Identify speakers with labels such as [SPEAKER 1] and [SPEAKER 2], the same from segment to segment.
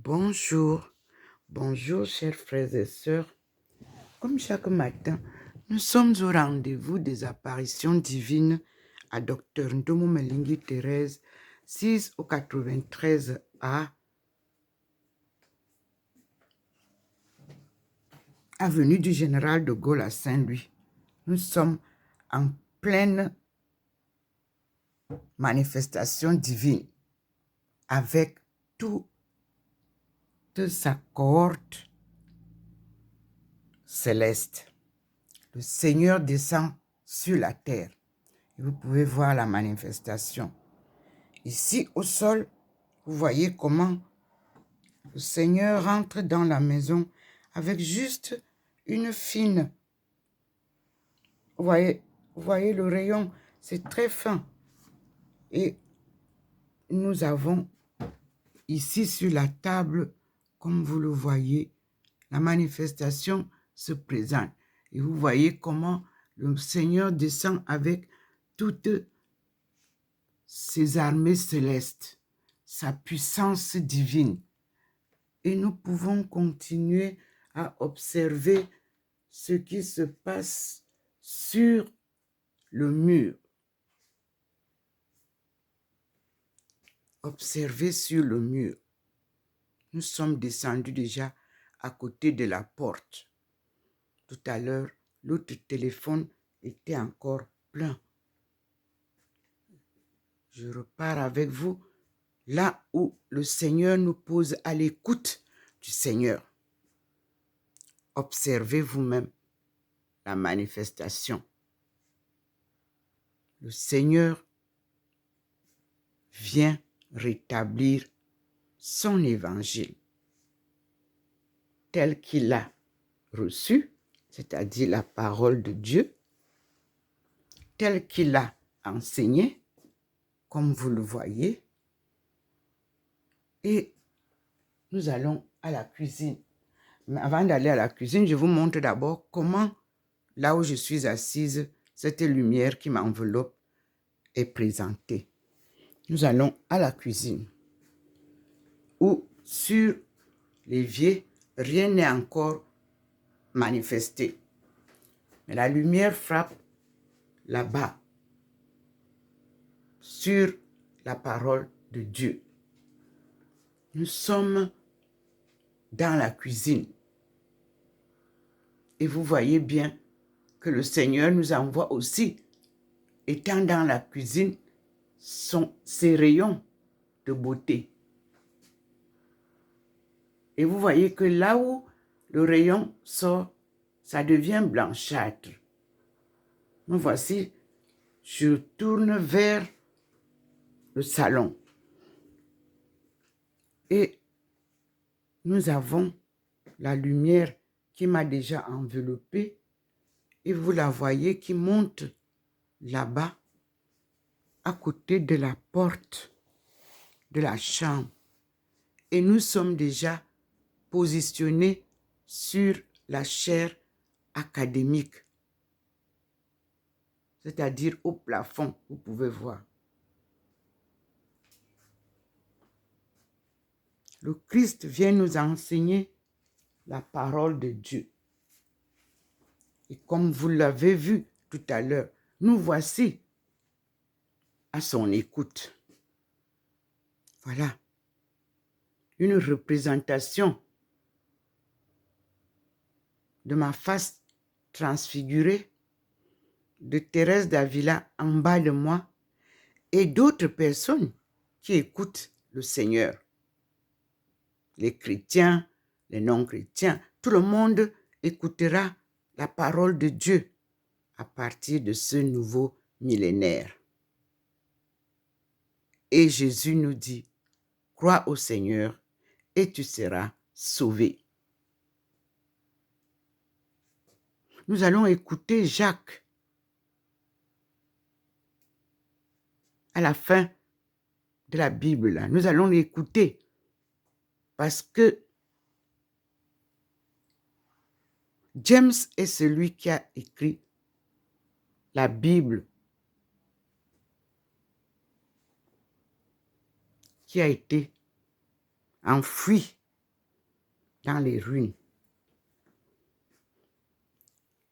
[SPEAKER 1] Bonjour, bonjour chers frères et sœurs. Comme chaque matin, nous sommes au rendez-vous des apparitions divines à Dr Ndomo Melingi Thérèse, 6 au 93A, avenue du Général de Gaulle à Saint-Louis. Nous sommes en pleine manifestation divine avec toute sa cohorte céleste. Le Seigneur descend sur la terre. Et vous pouvez voir la manifestation. Ici, au sol, vous voyez comment le Seigneur entre dans la maison avec juste une fine. Vous voyez le rayon, c'est très fin. Et nous avons ici sur la table, comme vous le voyez, la manifestation se présente. Et vous voyez comment le Seigneur descend avec toutes ses armées célestes, sa puissance divine. Et nous pouvons continuer à observer ce qui se passe sur le mur. Observez sur le mur. Nous sommes descendus déjà à côté de la porte. Tout à l'heure, l'autre téléphone était encore plein. Je repars avec vous là où le Seigneur nous pose à l'écoute du Seigneur. Observez vous-même la manifestation. Le Seigneur vient rétablir son évangile tel qu'il l'a reçu, c'est-à-dire la parole de Dieu, tel qu'il l'a enseigné, comme vous le voyez. Et nous allons à la cuisine. Mais avant d'aller à la cuisine, je vous montre d'abord comment, là où je suis assise, cette lumière qui m'enveloppe est présentée. Nous allons à la cuisine, où sur l'évier, rien n'est encore manifesté. Mais la lumière frappe là-bas, sur la parole de Dieu. Nous sommes dans la cuisine. Et vous voyez bien que le Seigneur nous envoie aussi, étant dans la cuisine, ses rayons de beauté. Et vous voyez que là où le rayon sort, ça devient blanchâtre. Me voici, je tourne vers le salon. Et nous avons la lumière qui m'a déjà enveloppée. Et vous la voyez qui monte là-bas, à côté de la porte de la chambre. Et nous sommes déjà positionnés sur la chaire académique, c'est-à-dire au plafond, vous pouvez voir. Le Christ vient nous enseigner la parole de Dieu. Et comme vous l'avez vu tout à l'heure, nous voici à son écoute. Voilà, une représentation de ma face transfigurée, de Thérèse d'Avila en bas de moi et d'autres personnes qui écoutent le Seigneur. Les chrétiens, les non-chrétiens, tout le monde écoutera la parole de Dieu à partir de ce nouveau millénaire. Et Jésus nous dit, crois au Seigneur et tu seras sauvé. Nous allons écouter Jacques à la fin de la Bible. Là. Nous allons l'écouter parce que James est celui qui a écrit la Bible qui a été enfouie dans les ruines.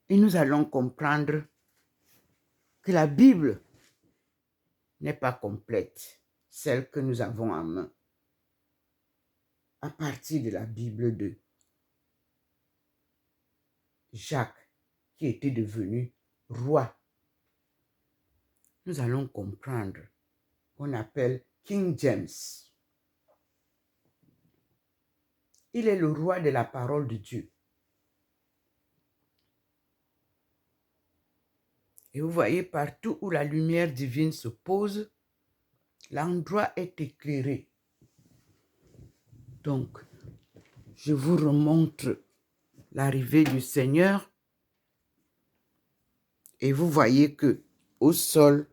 [SPEAKER 1] Et nous allons comprendre que la Bible n'est pas complète, celle que nous avons en main. À partir de la Bible de Jacques, qui était devenu roi, nous allons comprendre qu'on appelle King James. Il est le roi de la parole de Dieu. Et vous voyez, partout où la lumière divine se pose, l'endroit est éclairé. Donc, je vous remontre l'arrivée du Seigneur. Et vous voyez que au sol,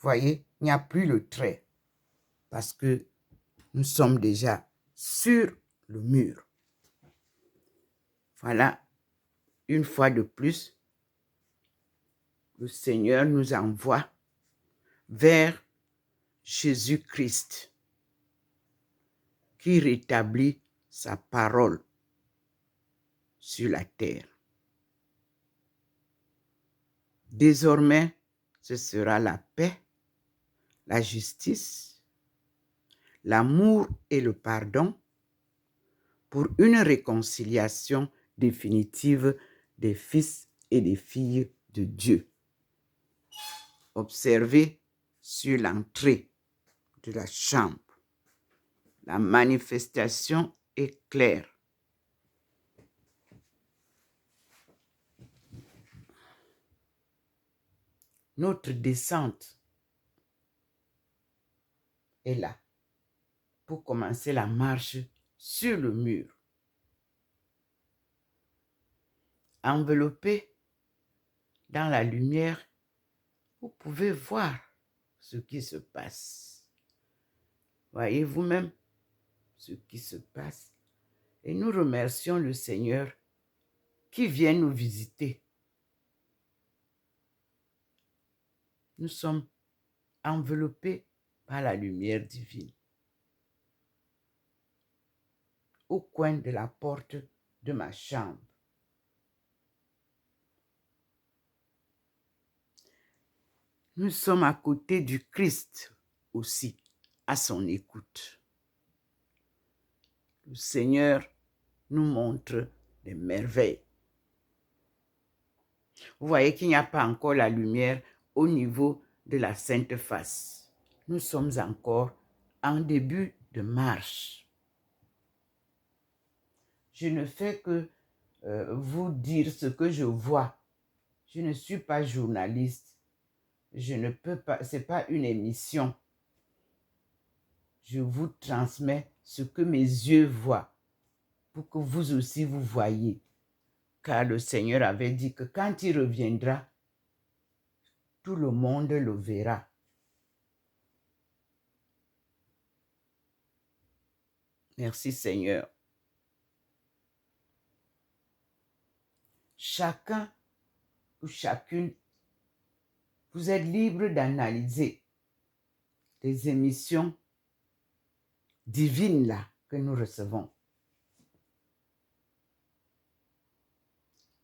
[SPEAKER 1] vous voyez, il n'y a plus le trait. Parce que nous sommes déjà sur le mur. Voilà, une fois de plus, le Seigneur nous envoie vers Jésus-Christ, qui rétablit sa parole sur la terre. Désormais, ce sera la paix, la justice, l'amour et le pardon pour une réconciliation définitive des fils et des filles de Dieu. Observez sur l'entrée de la chambre. La manifestation est claire. Notre descente est là pour commencer la marche sur le mur. Enveloppé dans la lumière, vous pouvez voir ce qui se passe. Voyez vous-même ce qui se passe. Et nous remercions le Seigneur qui vient nous visiter. Nous sommes enveloppés par la lumière divine. Au coin de la porte de ma chambre. Nous sommes à côté du Christ aussi, à son écoute. Le Seigneur nous montre des merveilles. Vous voyez qu'il n'y a pas encore la lumière au niveau de la Sainte Face. Nous sommes encore en début de marche. Je ne fais que vous dire ce que je vois. Je ne suis pas journaliste. Je ne peux pas, ce n'est pas une émission. Je vous transmets ce que mes yeux voient pour que vous aussi vous voyez. Car le Seigneur avait dit que quand il reviendra, tout le monde le verra. Merci Seigneur. Chacun ou chacune, vous êtes libre d'analyser les émissions divines là que nous recevons.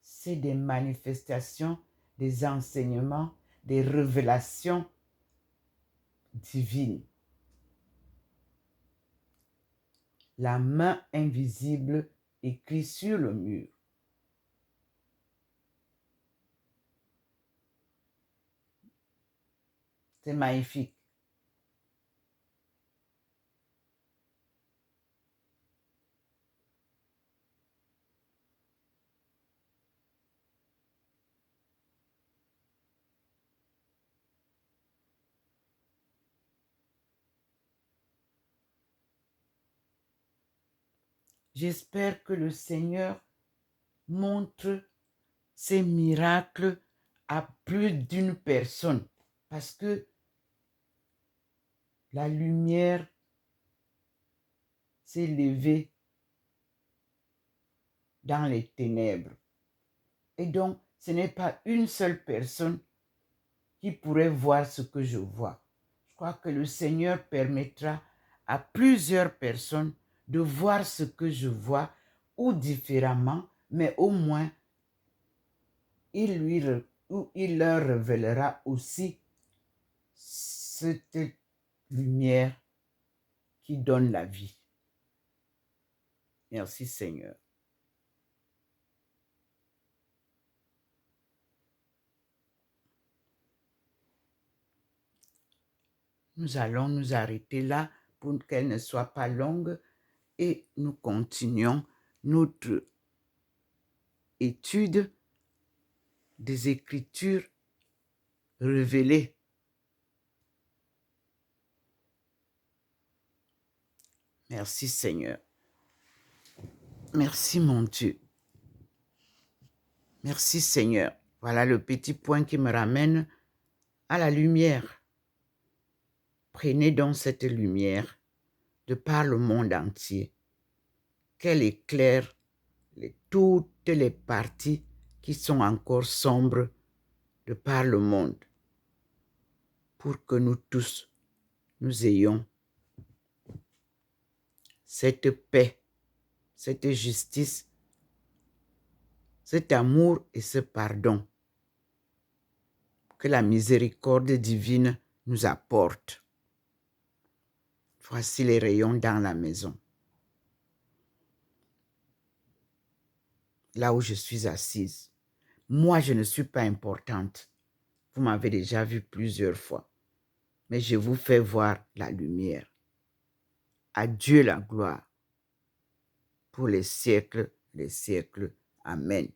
[SPEAKER 1] C'est des manifestations, des enseignements, des révélations divines. La main invisible écrit sur le mur. C'est magnifique. J'espère que le Seigneur montre ces miracles à plus d'une personne parce que la lumière s'est levée dans les ténèbres. Et donc, ce n'est pas une seule personne qui pourrait voir ce que je vois. Je crois que le Seigneur permettra à plusieurs personnes de voir ce que je vois ou différemment, mais au moins, il leur révélera aussi cette lumière qui donne la vie. Merci Seigneur. Nous allons nous arrêter là pour qu'elle ne soit pas longue et nous continuons notre étude des Écritures révélées. Merci Seigneur. Merci mon Dieu. Merci Seigneur. Voilà le petit point qui me ramène à la lumière. Prenez donc cette lumière de par le monde entier, qu'elle éclaire toutes les parties qui sont encore sombres de par le monde, pour que nous tous, nous ayons cette paix, cette justice, cet amour et ce pardon que la miséricorde divine nous apporte. Voici les rayons dans la maison. Là où je suis assise. Moi, je ne suis pas importante. Vous m'avez déjà vu plusieurs fois. Mais je vous fais voir la lumière. À Dieu la gloire pour les siècles des siècles. Amen.